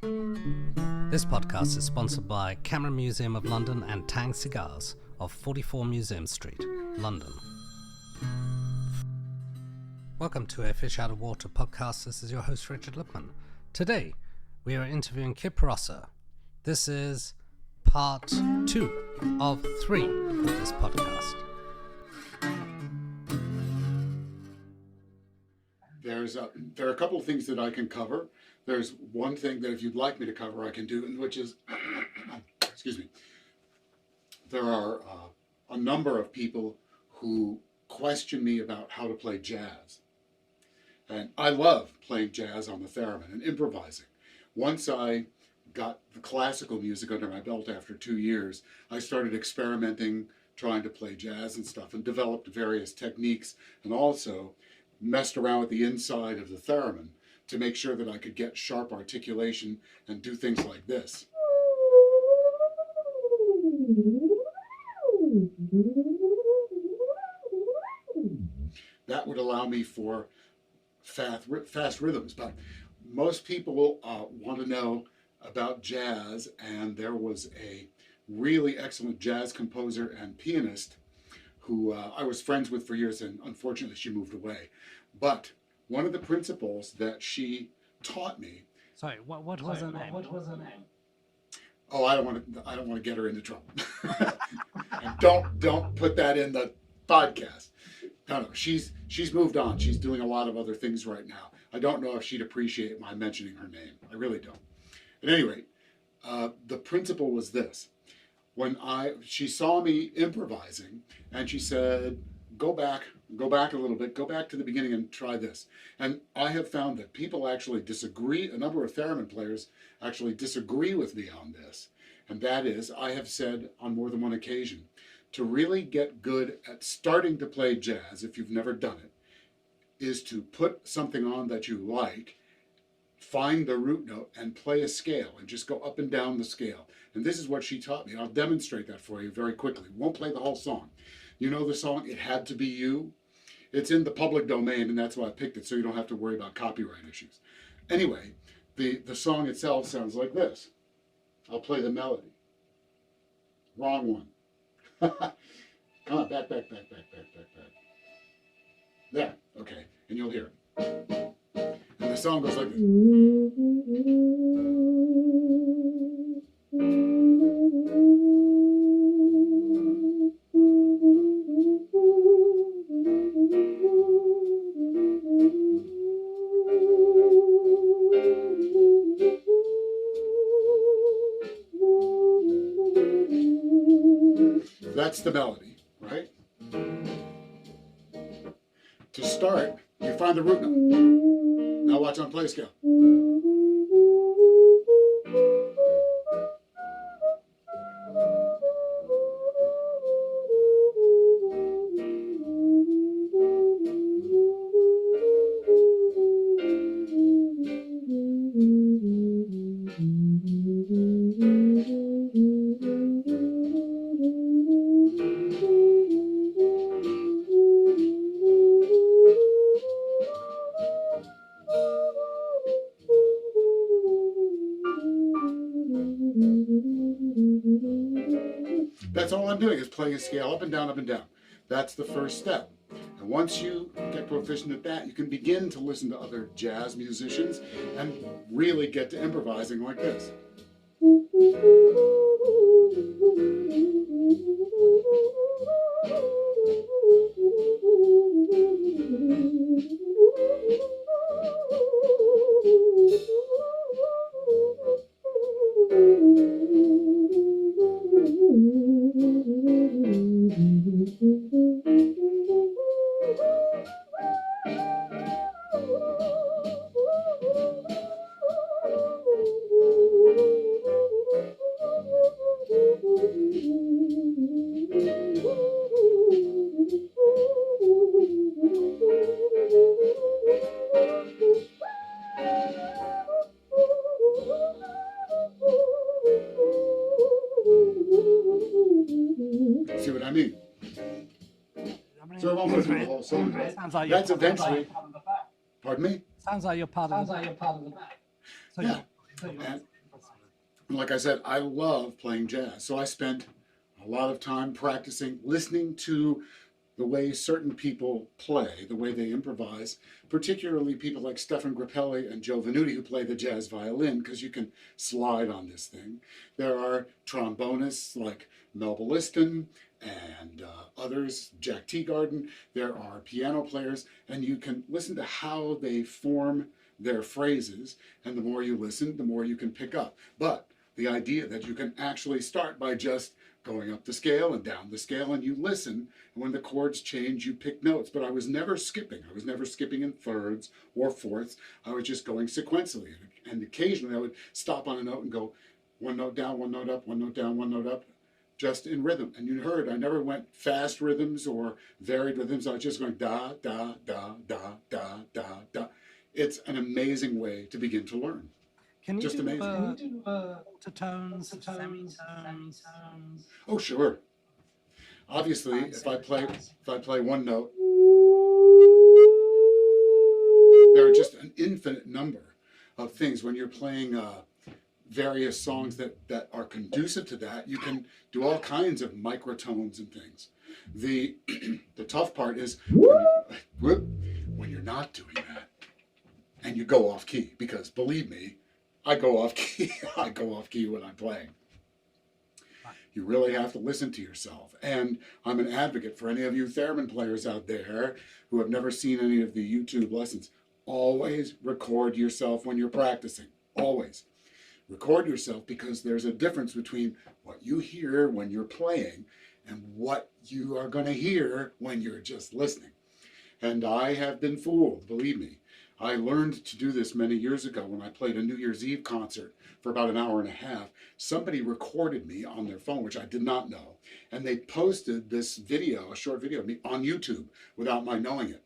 This podcast is sponsored by Camera Museum of London and Tang Cigars of 44 Museum Street, London. Welcome to a Fish Out of Water podcast. This is your host, Richard Lipman. Today, we are interviewing Kip Rosser. This is part 2 of 3 of this podcast. There are a couple of things that I can cover. There's one thing that if you'd like me to cover, I can do, which is, excuse me, there are a number of people who question me about how to play jazz. And I love playing jazz on the theremin and improvising. Once I got the classical music under my belt after 2 years, I started experimenting, trying to play jazz and stuff, and developed various techniques, and also messed around with the inside of the theremin to make sure that I could get sharp articulation and do things like this. That would allow me for fast rhythms. But most people want to know about jazz, and there was a really excellent jazz composer and pianist who I was friends with for years, and unfortunately she moved away. But one of the principles that she taught me. Sorry, what was her name? Oh, I don't want to get her into trouble. And don't put that in the podcast. No, she's moved on. She's doing a lot of other things right now. I don't know if she'd appreciate my mentioning her name. I really don't. At any rate, the principle was this. When she saw me improvising, and she said, go back a little bit, go back to the beginning and try this. And I have found that people actually disagree, a number of theremin players actually disagree with me on this. And that is, I have said on more than one occasion, to really get good at starting to play jazz, if you've never done it, is to put something on that you like, find the root note and play a scale and just go up and down the scale. And this is what she taught me. I'll demonstrate that for you very quickly. Won't play the whole song. You know the song, It Had to Be You? It's in the public domain, and that's why I picked it, so you don't have to worry about copyright issues. Anyway, the song itself sounds like this. I'll play the melody. Wrong one. Come on, back. There, okay, and you'll hear it. And the song goes like this. That's the melody, right? To start, you find the root note. Now watch on play scale. That's all I'm doing is playing a scale up and down, up and down. That's the first step. And once you get proficient at that, you can begin to listen to other jazz musicians and really get to improvising like this. See what I mean? So I won't go through the whole song. Sounds like That's you're eventually. Pardon me? Sounds like you're part of the back. So Yeah. like I said, I love playing jazz. So I spent a lot of time practicing, listening to the way certain people play, the way they improvise, particularly people like Stefan Grappelli and Joe Venuti who play the jazz violin, because you can slide on this thing. There are trombonists like Mel Balliston and others, Jack Teagarden. There are piano players, and you can listen to how they form their phrases, and the more you listen, the more you can pick up. But the idea that you can actually start by just going up the scale and down the scale, and you listen, and when the chords change, you pick notes. But I was never skipping. I was never skipping in thirds or fourths. I was just going sequentially. And occasionally I would stop on a note and go one note down, one note up, one note down, one note up, just in rhythm. And you heard, I never went fast rhythms or varied rhythms. I was just going da, da, da, da, da, da, da. It's an amazing way to begin to learn. Can you Just do amazing. tones, semitones? Oh, sure. Obviously, if I play one note, there are just an infinite number of things. When you're playing various songs that are conducive to that, you can do all kinds of microtones and things. The tough part is when you're not doing that and you go off key, because believe me, I go off key. I go off key when I'm playing. You really have to listen to yourself. And I'm an advocate for any of you theremin players out there who have never seen any of the YouTube lessons. Always record yourself when you're practicing. Always. Record yourself, because there's a difference between what you hear when you're playing and what you are going to hear when you're just listening. And I have been fooled, believe me. I learned to do this many years ago when I played a New Year's Eve concert for about an hour and a half. Somebody recorded me on their phone, which I did not know, and they posted this video, a short video of me, on YouTube without my knowing it.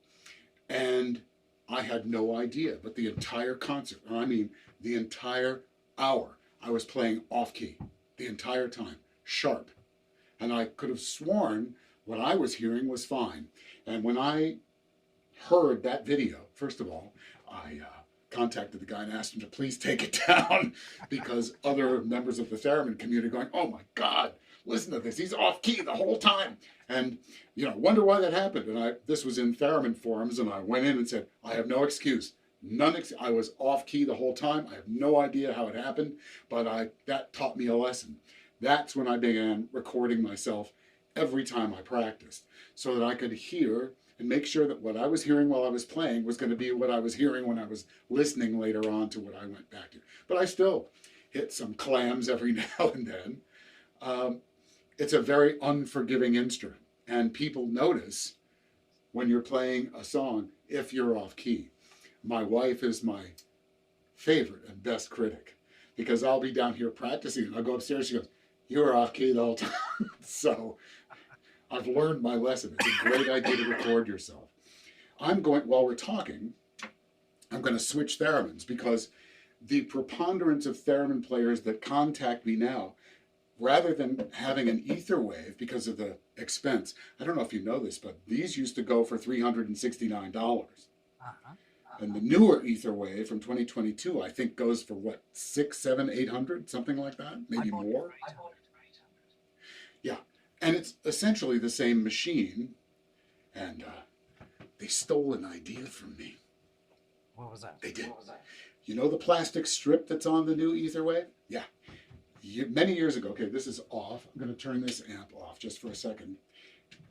And I had no idea, but the entire concert, and I mean the entire hour, I was playing off key the entire time, sharp. And I could have sworn what I was hearing was fine. And when I heard that video, first of all, I contacted the guy and asked him to please take it down, because other members of the theremin community are going, oh my God, listen to this, he's off key the whole time. And, wonder why that happened. And this was in theremin forums, and I went in and said, I have no excuse. I was off key the whole time. I have no idea how it happened, but that taught me a lesson. That's when I began recording myself every time I practiced, so that I could hear and make sure that what I was hearing while I was playing was going to be what I was hearing when I was listening later on to what I went back to. But I still hit some clams every now and then. It's a very unforgiving instrument, and people notice when you're playing a song if you're off key. My wife is my favorite and best critic, because I'll be down here practicing and I'll go upstairs, she goes, you were off key the whole time. So I've learned my lesson. It's a great idea to record yourself. While we're talking, I'm going to switch theremins, because the preponderance of theremin players that contact me now, rather than having an ether wave because of the expense, I don't know if you know this, but these used to go for $369. And the newer ether wave from 2022, I think, goes for what, 600, 700, 800, something like that, maybe more. Yeah. And it's essentially the same machine, and they stole an idea from me. What was that? They did. You know the plastic strip that's on the new ether wave? Yeah. Many years ago, okay, this is off. I'm going to turn this amp off just for a second.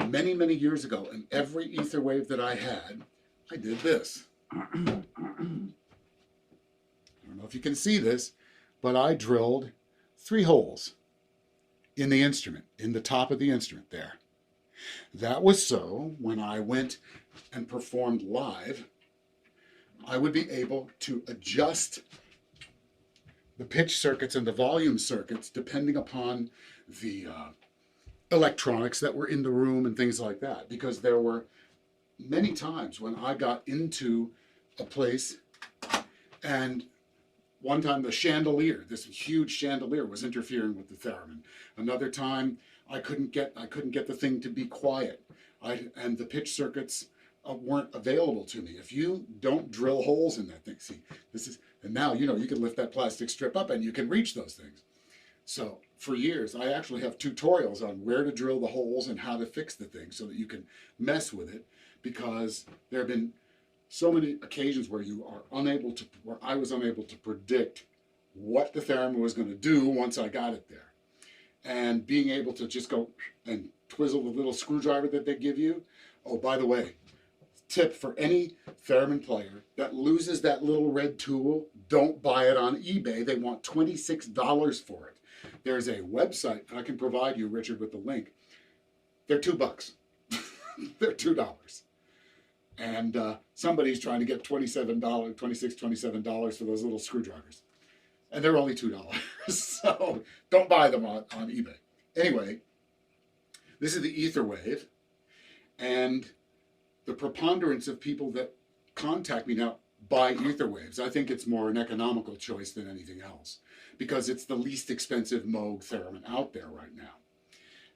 Many, many years ago, in every ether wave that I had, I did this. I don't know if you can see this, but I drilled 3 holes in the instrument, in the top of the instrument there. That was so when I went and performed live, I would be able to adjust the pitch circuits and the volume circuits depending upon the electronics that were in the room and things like that. Because there were many times when I got into a place, and one time the chandelier, this huge chandelier, was interfering with the theremin. Another time I couldn't get the thing to be quiet, and the pitch circuits weren't available to me. If you don't drill holes in that thing, see, this is, and now you can lift that plastic strip up and you can reach those things. So for years, I actually have tutorials on where to drill the holes and how to fix the thing so that you can mess with it, because there have been so many occasions where where I was unable to predict what the theremin was going to do once I got it there. And being able to just go and twizzle the little screwdriver that they give you. Oh, by the way, tip for any theremin player that loses that little red tool, don't buy it on eBay. They want $26 for it. There's a website, and I can provide you, Richard, with the link. They're $2. They're $2. And somebody's trying to get $27 for those little screwdrivers. And they're only $2. So don't buy them on eBay. Anyway, this is the ether wave. And the preponderance of people that contact me now buy ether waves. I think it's more an economical choice than anything else, because it's the least expensive Moog theremin out there right now.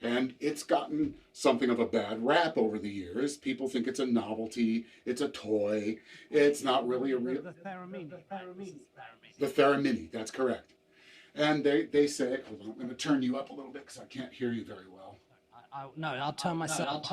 And it's gotten something of a bad rap over the years. People think it's a novelty, it's a toy, it's not really a real... The Theremini. The Theremini, that's correct. And they say, hold on, I'm going to turn you up a little bit because I can't hear you very well. No, I'll turn myself.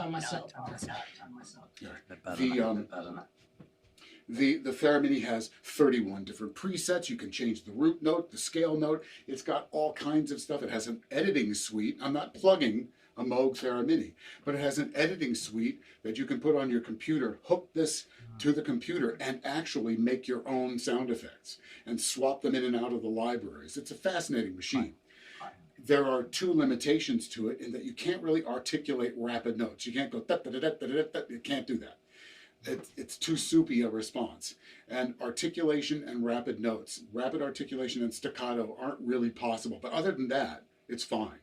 The Theremini has 31 different presets. You can change the root note, the scale note. It's got all kinds of stuff. It has an editing suite. I'm not plugging a Moog Theremini, but it has an editing suite that you can put on your computer, hook this to the computer, and actually make your own sound effects and swap them in and out of the libraries. It's a fascinating machine. There are two limitations to it in that you can't really articulate rapid notes. You can't go da-da-da-da-da-da. You can't do that. It's too soupy a response. And articulation and rapid notes, rapid articulation and staccato aren't really possible. But other than that, it's fine.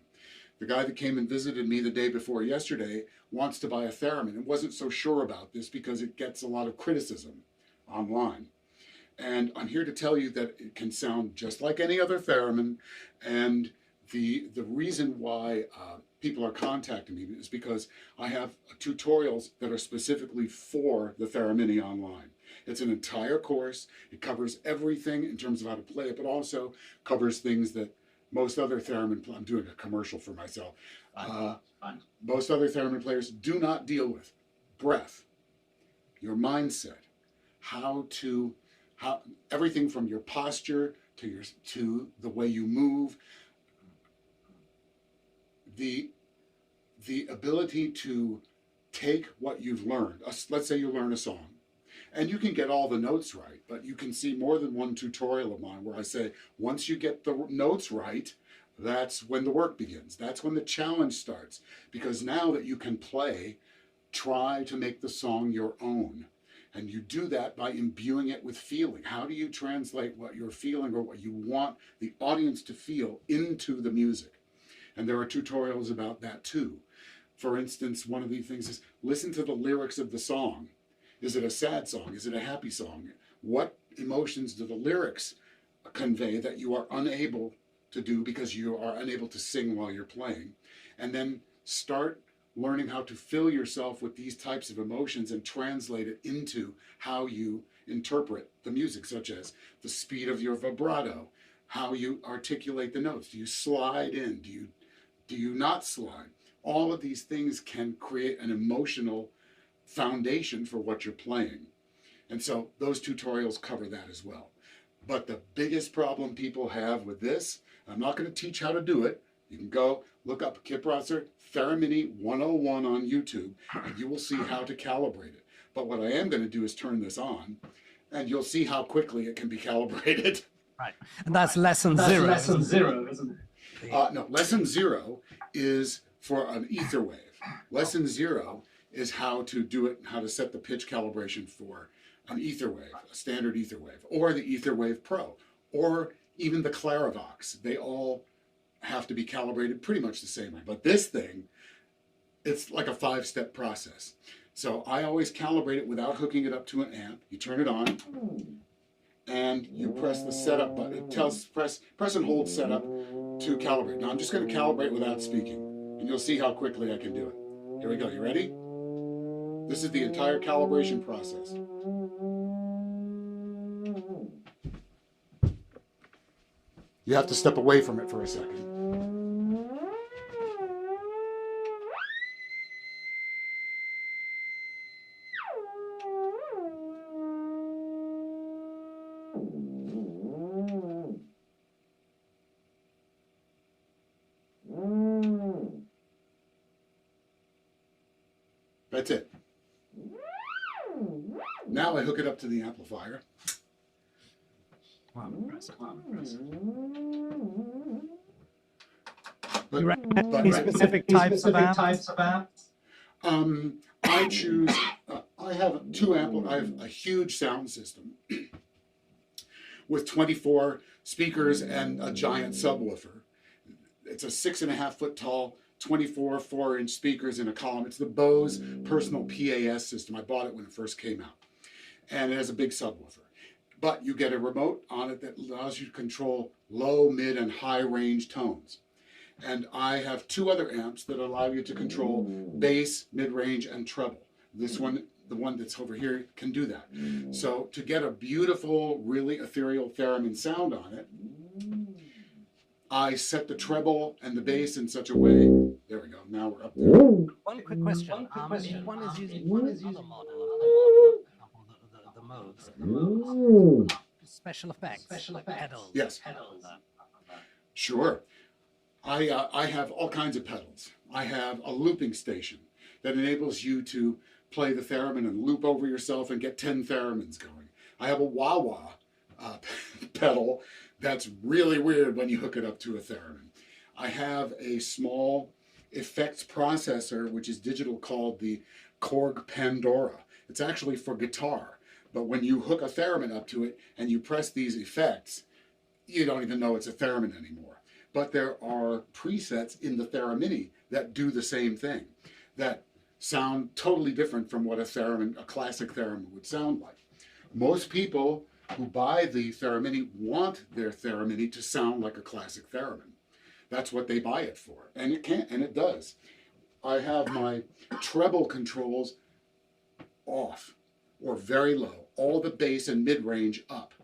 The guy that came and visited me the day before yesterday wants to buy a theremin and wasn't so sure about this because it gets a lot of criticism online. And I'm here to tell you that it can sound just like any other theremin. And the reason why people are contacting me is because I have tutorials that are specifically for the Theremini online. It's an entire course. It covers everything in terms of how to play it, but also covers things that most other theremin, I'm doing a commercial for myself. Most other theremin players do not deal with. Breath, your mindset, everything from your posture to the way you move, the ability to take what you've learned. Let's say you learn a song, and you can get all the notes right, but you can see more than one tutorial of mine where I say, once you get the notes right, that's when the work begins. That's when the challenge starts. Because now that you can play, try to make the song your own. And you do that by imbuing it with feeling. How do you translate what you're feeling or what you want the audience to feel into the music? And there are tutorials about that too. For instance, one of the things is listen to the lyrics of the song. Is it a sad song? Is it a happy song? What emotions do the lyrics convey that you are unable to do because you are unable to sing while you're playing? And then start learning how to fill yourself with these types of emotions and translate it into how you interpret the music, such as the speed of your vibrato, how you articulate the notes. Do you slide in? Do you not slide? All of these things can create an emotional foundation for what you're playing. And so those tutorials cover that as well. But the biggest problem people have with this, I'm not going to teach how to do it. You can go look up Kip Rosser Theremini 101 on YouTube, and you will see how to calibrate it. But what I am going to do is turn this on, and you'll see how quickly it can be calibrated. Right. And that's lesson zero. Lesson zero, isn't it? No, lesson 0 is for an ether wave. Lesson 0 is how to do it, how to set the pitch calibration for an ether wave, a standard ether wave, or the Ether Wave Pro, or even the Clarivox. They all have to be calibrated pretty much the same way. But this thing, it's like a 5-step process. So I always calibrate it without hooking it up to an amp. You turn it on, and you press the setup button. It tells press and hold setup to calibrate. Now I'm just going to calibrate without speaking, and you'll see how quickly I can do it. Here we go. You ready? This is the entire calibration process. You have to step away from it for a second. That's it. Now I hook it up to the amplifier. Wow, impressive. But Specific types of amps? I choose. I have I have a huge sound system with 24 speakers and a giant subwoofer. It's a 6.5 foot tall, 24 4-inch speakers in a column. It's the Bose personal PAS system. I bought it when it first came out, and it has a big subwoofer. But you get a remote on it that allows you to control low, mid, and high range tones. And I have 2 other amps that allow you to control bass, mid-range, and treble. This one, the one that's over here, can do that. So to get a beautiful, really ethereal theremin sound on it, I set the treble and the bass in such a way. There we go. Now we're up there. One quick question. If one is using another model of the modes, special effects, pedals. Yes. Sure. I have all kinds of pedals. I have a looping station that enables you to play the theremin and loop over yourself and get 10 theremins going. I have a wah-wah pedal that's really weird when you hook it up to a theremin. I have a small effects processor, which is digital, called the Korg Pandora. It's actually for guitar, but when you hook a theremin up to it and you press these effects, you don't even know it's a theremin anymore. But there are presets in the Theremini that do the same thing, that sound totally different from what a classic theremin would sound like. Most people who buy the Theremini want their Theremini to sound like a classic theremin. That's what they buy it for, and it can, and it does. I have my treble controls off or very low, all the bass and mid-range up,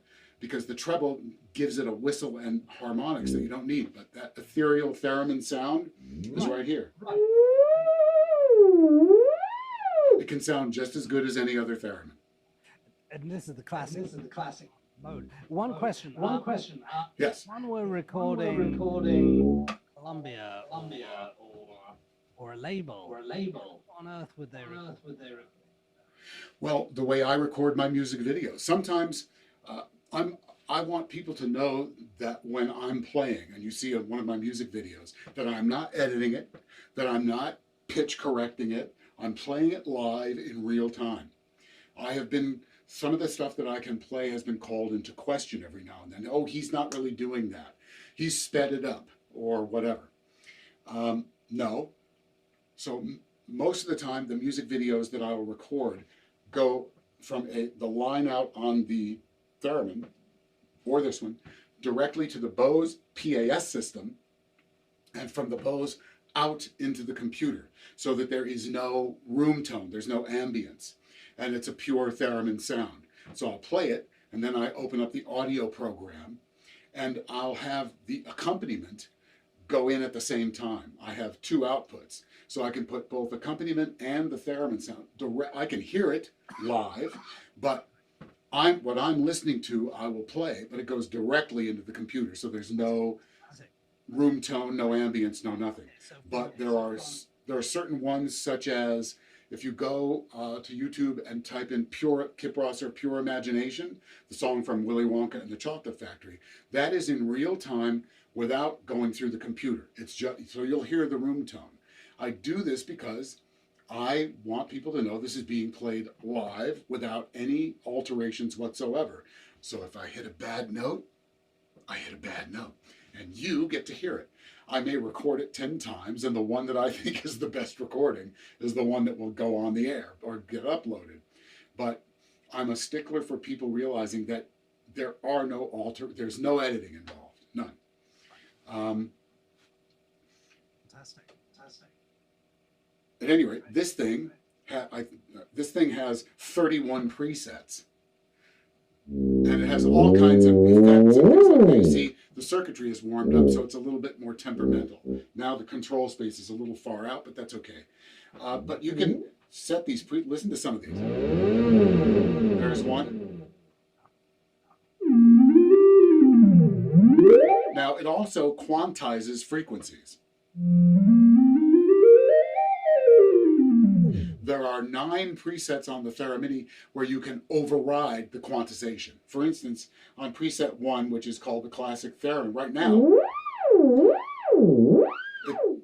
because the treble gives it a whistle and harmonics that you don't need, but that ethereal theremin sound is right here. It can sound just as good as any other theremin. And this is the classic. Mode. One question. Yes. When we're recording Columbia or a label, what on earth would they record? Well, the way I record my music videos. Sometimes I want people to know that when I'm playing, and you see one of my music videos, that I'm not editing it, that I'm not pitch correcting it. I'm playing it live in real time. Some of the stuff that I can play has been called into question every now and then. Oh, he's not really doing that. He's sped it up or whatever. No. So most of the time, the music videos that I will record go from the line out on the theremin, or this one, directly to the Bose PAS system, and from the Bose out into the computer, so that there is no room tone, there's no ambience, and it's a pure theremin sound. So I'll play it, and then I open up the audio program, and I'll have the accompaniment go in at the same time. I have 2 outputs, so I can put both accompaniment and the theremin sound direct. I can hear it live, but what I'm listening to, I will play, but it goes directly into the computer, so there's no room tone, no ambience, no nothing. But there are certain ones, such as if you go to YouTube and type in Kip Rosser, Pure Imagination, the song from Willy Wonka and the Chocolate Factory, that is in real time without going through the computer. It's just, so you'll hear the room tone. I do this because I want people to know this is being played live without any alterations whatsoever. So if I hit a bad note, I hit a bad note, and you get to hear it. I may record it 10 times, and the one that I think is the best recording is the one that will go on the air or get uploaded. But I'm a stickler for people realizing that there's no editing involved, none. Fantastic. At any rate, this thing has 31 presets, and it has all kinds of effects and things like that. You see, the circuitry is warmed up, so it's a little bit more temperamental. Now the control space is a little far out, but that's okay. But you can set these, listen to some of these. There's one. Now it also quantizes frequencies. there are 9 presets on the Theremini where you can override the quantization. For instance, on preset 1, which is called the classic theremin, right now,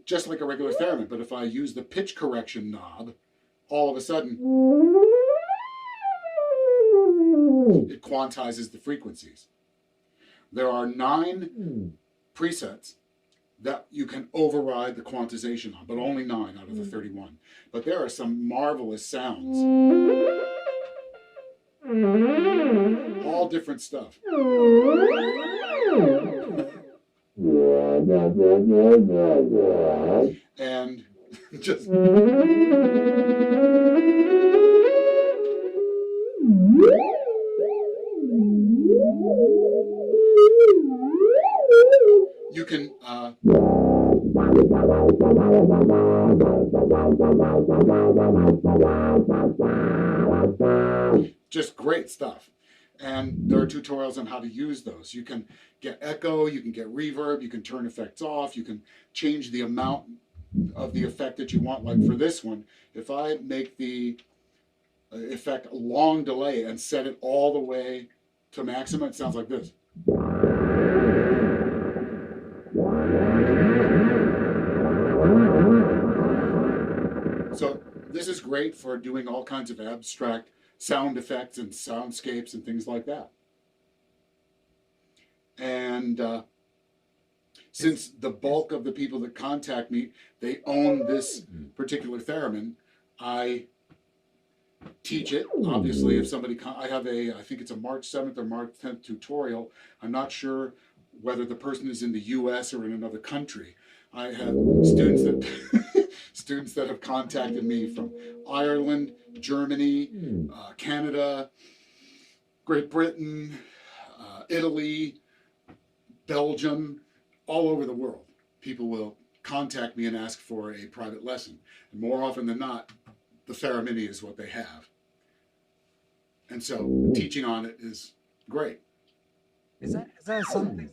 just like a regular theremin, but if I use the pitch correction knob, all of a sudden, it quantizes the frequencies. There are 9 presets that you can override the quantization on, but only 9 out of the 31. But there are some marvelous sounds. All different stuff. And just... You can just great stuff. And there are tutorials on how to use those. You can get echo, you can get reverb, you can turn effects off, you can change the amount of the effect that you want. Like for this one, if I make the effect a long delay and set it all the way to maximum, it sounds like this. So this is great for doing all kinds of abstract sound effects and soundscapes and things like that. And since the bulk of the people that contact me, they own this particular theremin, I teach it. Obviously, if somebody, I have I think it's a March 7th or March 10th tutorial. I'm not sure whether the person is in the US or in another country. I have students that students that have contacted me from Ireland, Germany, Canada, Great Britain, Italy, Belgium, all over the world. People will contact me and ask for a private lesson. And more often than not, the Theremini is what they have. And so teaching on it is great. Is there something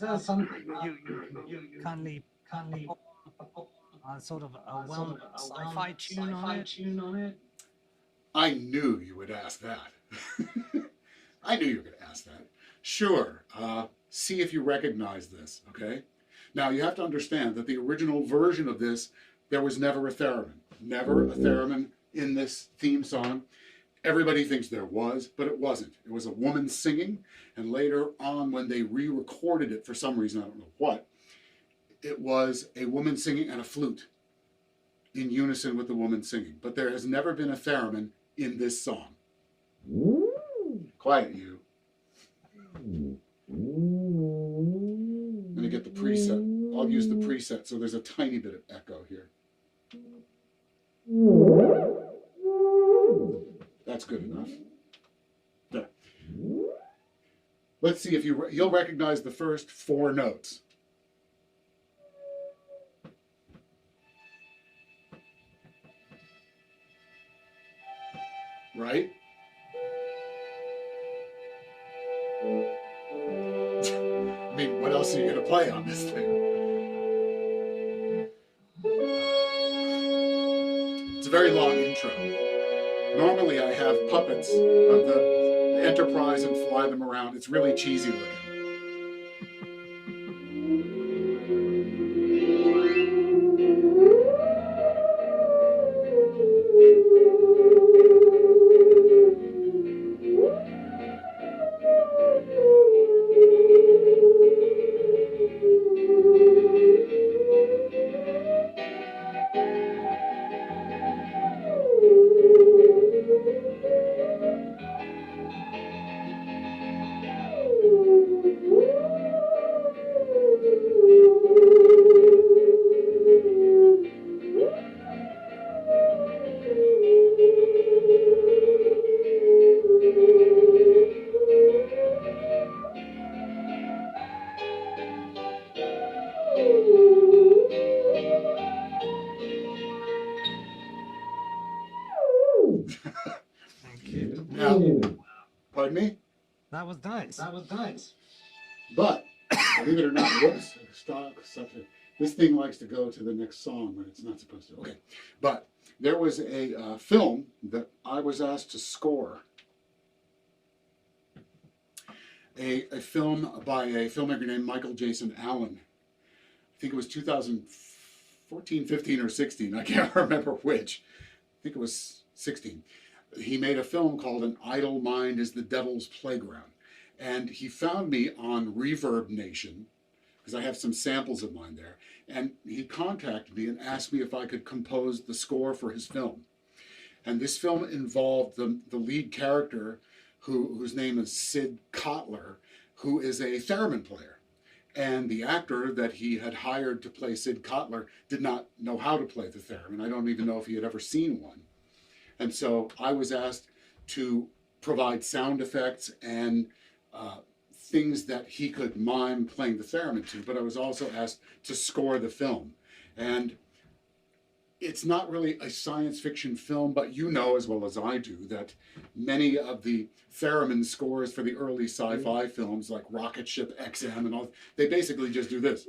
you kindly sort of a well sci-fi tune on it? I knew you would ask that. I knew you were going to ask that. Sure. See if you recognize this, okay? Now, you have to understand that the original version of this, there was never a theremin. Never a theremin in this theme song. Everybody thinks there was, but it wasn't. It was a woman singing, and later on when they re-recorded it for some reason, I don't know what, it was a woman singing and a flute in unison with the woman singing. But there has never been a theremin in this song. Quiet, you. I'm going to get the preset. I'll use the preset, so there's a tiny bit of echo here. That's good enough. There. Let's see if you'll recognize the first 4 notes. Right? I mean, what else are you going to play on this thing? It's a very long intro. Normally I have puppets of the Enterprise and fly them around. It's really cheesy looking. Thank you. Now, pardon me? That was nice. But, believe it or not, whoops, stop, this thing likes to go to the next song when it's not supposed to. Okay, but there was a film that I was asked to score. A film by a filmmaker named Michael Jason Allen. I think it was 2014, 15, or 16. I can't remember which. I think it was 16. He made a film called An Idle Mind is the Devil's Playground. And he found me on Reverb Nation, because I have some samples of mine there. And he contacted me and asked me if I could compose the score for his film. And this film involved the lead character, whose name is Sid Kotler, who is a theremin player. And the actor that he had hired to play Sid Kotler did not know how to play the theremin. I don't even know if he had ever seen one. And so I was asked to provide sound effects and things that he could mime playing the theremin to, but I was also asked to score the film. And it's not really a science fiction film, but you know as well as I do that many of the theremin scores for the early sci-fi films like Rocket Ship XM and all, they basically just do this.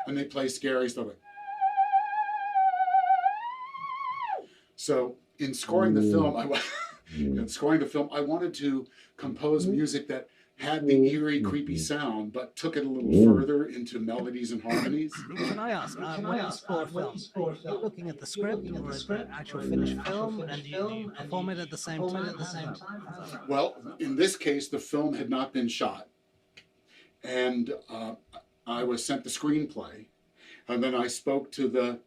And they play scary stuff like. So in scoring the film, I wanted to compose music that had the eerie, creepy sound, but took it a little further into melodies and harmonies. Can I ask, when you score a film, are you looking at the script or at the actual finished film, and do you perform it at the same time? Well, in this case, the film had not been shot, and I was sent the screenplay, and then I spoke to the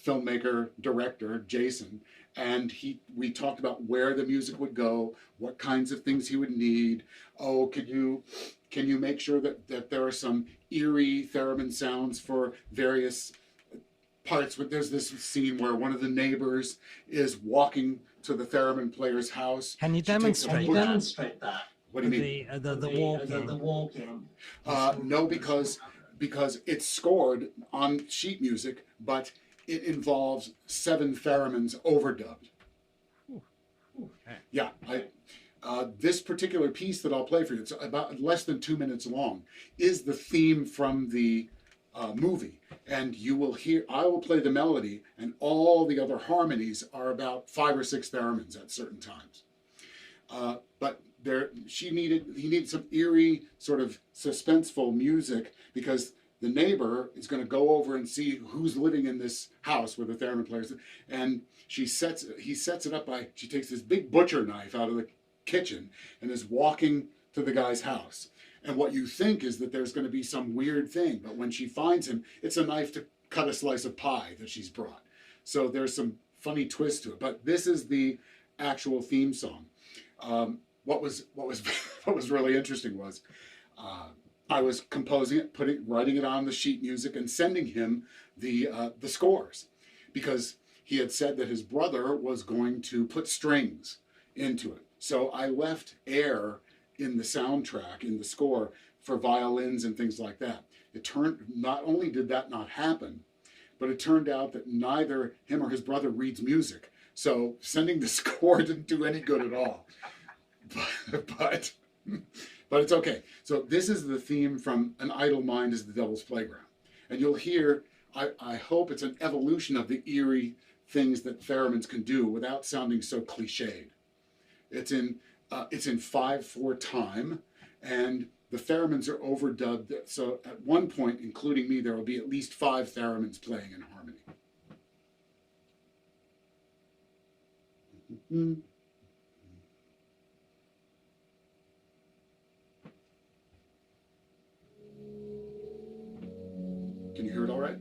filmmaker, director, Jason, and we talked about where the music would go, what kinds of things he would need. Oh, can you make sure that there are some eerie theremin sounds for various parts? There's this scene where one of the neighbors is walking to the theremin player's house. Can you demonstrate that? What do you mean? The walking. No, because it's scored on sheet music, but it involves 7 theremins overdubbed. Okay. Yeah, this particular piece that I'll play for you, it's about less than 2 minutes long, is the theme from the movie. And you will hear, I will play the melody, and all the other harmonies are about 5 or 6 theremins at certain times. But he needed some eerie, sort of suspenseful music, because the neighbor is going to go over and see who's living in this house where the theremin players, and he sets it up by, she takes this big butcher knife out of the kitchen and is walking to the guy's house. And what you think is that there's going to be some weird thing, but when she finds him, it's a knife to cut a slice of pie that she's brought. So there's some funny twist to it. But this is the actual theme song. What was really interesting was I was composing it, writing it on the sheet music, and sending him the scores, because he had said that his brother was going to put strings into it. So I left air in the soundtrack, in the score, for violins and things like that. Not only did that not happen, but it turned out that neither him or his brother reads music. So sending the score didn't do any good at all. But it's okay. So this is the theme from An Idle Mind is the Devil's Playground. And you'll hear, I hope it's an evolution of the eerie things that theremins can do without sounding so cliched. It's in 5/4 time, and the theremins are overdubbed. So at one point, including me, there will be at least 5 theremins playing in harmony. Mm-hmm. Can you hear it all right?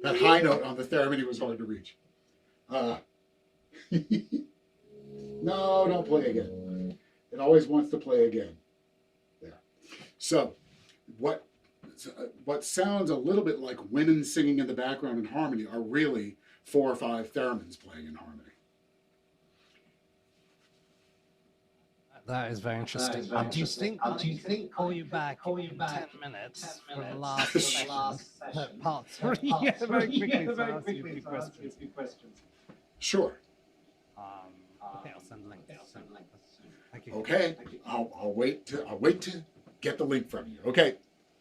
That high note on the theremin was hard to reach. No, don't play again. It always wants to play again. There. So, what sounds a little bit like women singing in the background in harmony are really 4 or 5 theremins playing in harmony. That is very interesting. Do you think call you back 10 minutes for the last part 3? Yeah, very quickly. Questions. Sure. Okay, I'll send a link. Thank you. Okay, I'll wait to get the link from you. Okay.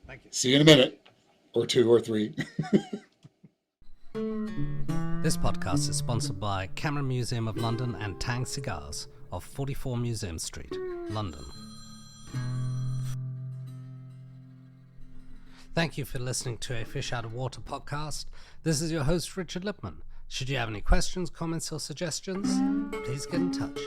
Thank you. See you in a minute, or 2 or 3. This podcast is sponsored by Cameron Museum of London and Tang Cigars of 44 Museum Street, London. Thank you for listening to a Fish Out of Water podcast. This is your host, Richard Lipman. Should you have any questions, comments, or suggestions, please get in touch.